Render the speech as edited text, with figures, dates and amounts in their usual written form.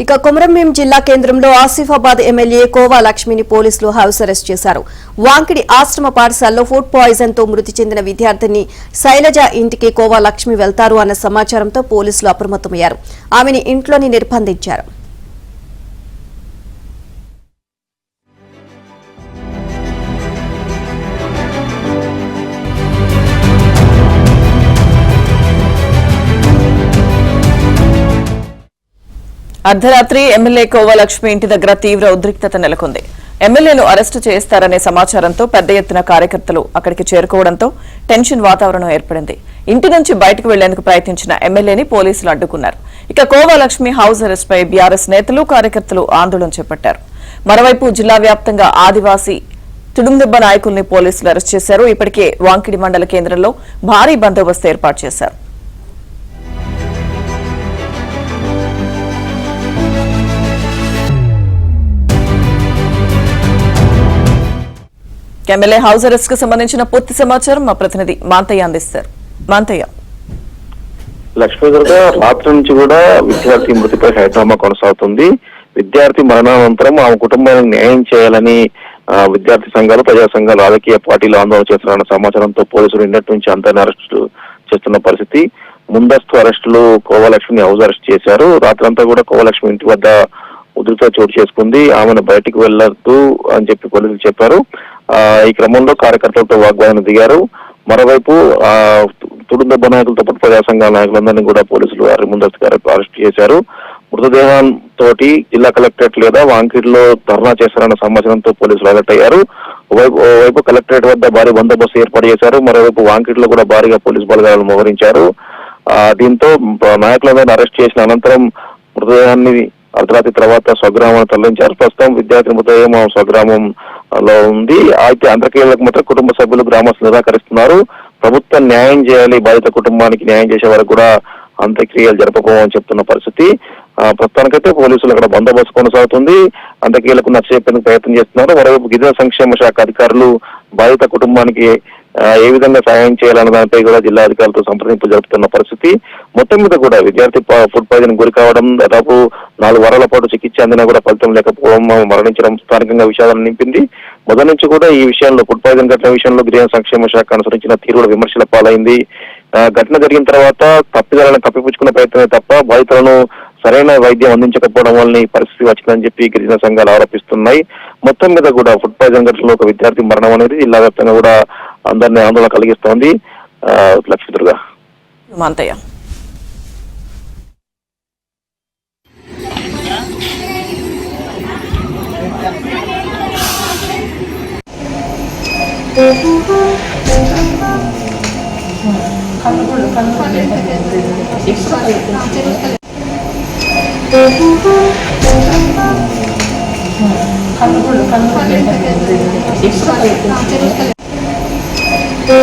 ఇక కొమరంభీం జిల్లా కేంద్రంలో ఆసిఫాబాద్ ఎమ్మెల్యే కోవా లక్ష్మిని పోలీసులు హౌస్ అరెస్ట్ చేశారు. వాంకిడి ఆశ్రమ పాఠశాలలో ఫుడ్ పాయిజన్ తో మృతి చెందిన విద్యార్థిని శైలజ ఇంటికి కోవా లక్ష్మి వెళ్తారు అన్న సమాచారంతో పోలీసులు అప్రమత్తమయ్యారు. ఆమెని ఇంట్లోని నిర్బంధించారు. అర్ధరాత్రి ఎమ్మెల్యే కోవా లక్ష్మి ఇంటి దగ్గర తీవ్ర ఉద్రిక్తత నెలకొంది. ఎమ్మెల్యేను అరెస్టు చేస్తారనే సమాచారంతో పెద్ద ఎత్తున కార్యకర్తలు అక్కడికి చేరుకోవడంతో టెన్షన్ వాతావరణం ఏర్పడింది. ఇంటి నుంచి బయటకు వెళ్లేందుకు ప్రయత్నించిన ఎమ్మెల్యేని పోలీసులు అడ్డుకున్నారు. ఇక కోవా లక్ష్మి హౌస్ అరెస్ట్ పై బీఆర్ఎస్ నేతలు కార్యకర్తలు ఆందోళన చేపట్టారు. మరోవైపు జిల్లా వ్యాప్తంగా ఆదివాసీ తుడుందెబ్బ నాయకుల్ని పోలీసులు అరెస్ట్ చేశారు. ఇప్పటికే వాంకిడి మండల కేంద్రంలో భారీ బందోబస్తు ఏర్పాటు చేశారు. ఎమ్మెల్యే హౌస్ అరెస్ట్ కు సంబంధించిన పూర్తి సమాచారం మా ప్రతినిధి మాంతయ్య అందిస్తారు. మాంతయ్య, లక్ష్మీదుర్గ రాత్రి నుంచి కూడా విద్యార్థి మృతిపై హైడ్రామా కొనసాగుతుంది. విద్యార్థి మరణానంతరం ఆమె కుటుంబానికి న్యాయం చేయాలని విద్యార్థి సంఘాలు, ప్రజా సంఘాలు, రాజకీయ పార్టీలు ఆందోళన చేస్తున్న సమాచారంతో పోలీసులు నిన్నటి నుంచి అందరిని అరెస్టు చేస్తున్న పరిస్థితి. ముందస్తు అరెస్టులు కోవలక్ష్మిని హౌస్ అరెస్ట్ చేశారు. రాత్రంతా కూడా కోవలక్ష్మి ఇంటి వద్ద ఉధృత చోటు చేసుకుంది. ఆమెను బయటికి వెళ్లొద్దు అని చెప్పి పోలీసులు చెప్పారు. ఈ క్రమంలో కార్యకర్తలతో వాగ్వాదం దిగారు. మరోవైపు తుడుందెబ్బ నాయకులతో పాటు ప్రజా సంఘాల నాయకులందరినీ కూడా పోలీసులు ముందస్తుగా అరెస్ట్ చేశారు. మృతదేహంతో జిల్లా కలెక్టరేట్ లేదా వాంకిడిలో ధర్నా చేశారన్న సమాచారంతో పోలీసులు అలర్ట్ అయ్యారు. ఓవైపు కలెక్టరేట్ వద్ద భారీ బందోబస్తు ఏర్పాటు చేశారు. మరోవైపు వాంకిడిలో కూడా భారీగా పోలీసు బలగాలను మోహరించారు. దీంతో నాయకులందరినీ అరెస్ట్ చేసిన అనంతరం మృతదేహాన్ని అర్ధరాత్రి తర్వాత స్వగ్రామాన్ని తరలించారు. ప్రస్తుతం విద్యార్థి మృతదేహం స్వగ్రామంలో ఉంది. అయితే అంత్యక్రియలకు మాత్రం కుటుంబ సభ్యులు, గ్రామస్తులు నిరాకరిస్తున్నారు. ప్రభుత్వం న్యాయం చేయాలి, బాధిత కుటుంబానికి న్యాయం చేసే వరకు కూడా అంత్యక్రియలు జరపబోమని చెప్తున్న పరిస్థితి. ప్రస్తుతానికైతే పోలీసులు అక్కడ బందోబస్తు కొనసాగుతుంది. అంత్యక్రియలకు నచ్చజెప్పేందుకు ప్రయత్నం చేస్తున్నారు. మరోవైపు గిరిజన సంక్షేమ శాఖ అధికారులు బాధిత కుటుంబానికి ఏ విధంగా సహాయం చేయాలన్న దానిపై కూడా జిల్లా అధికారులతో సంప్రదింపులు జరుపుతున్న పరిస్థితి. మొత్తం మీద కూడా విద్యార్థి ఫుడ్ పాయిజన్ గురి కావడం, దాదాపు 4 వారాల పాటు చికిత్స అందినా కూడా ఫలితం లేకపోవడం, మరణించడం స్థానికంగా విషాదాన్ని నింపింది. మొదటి నుంచి కూడా ఈ విషయంలో ఫుడ్ పాయిజన్ ఘటన విషయంలో గిరిజన సంక్షేమ శాఖ అనుసరించిన తీరుల విమర్శల పాలైంది. ఘటన జరిగిన తర్వాత తప్పిదాలను కప్పిపుచ్చుకునే ప్రయత్నమే తప్ప బాధితులను సరైన వైద్యం అందించకపోవడం వల్ల ఈ పరిస్థితి వచ్చిందని చెప్పి గిరిజన సంఘాలు ఆరోపిస్తున్నాయి. మొత్తం మీద కూడా ఫుడ్ పాయిజన్ ఘటనలో ఒక విద్యార్థి మరణం అనేది జిల్లా వ్యాప్తంగా కూడా అందరినీ ఆందోళన కలిగిస్తోంది. లక్ష్మీదుర్గ, మాంతయ్య. కన్ను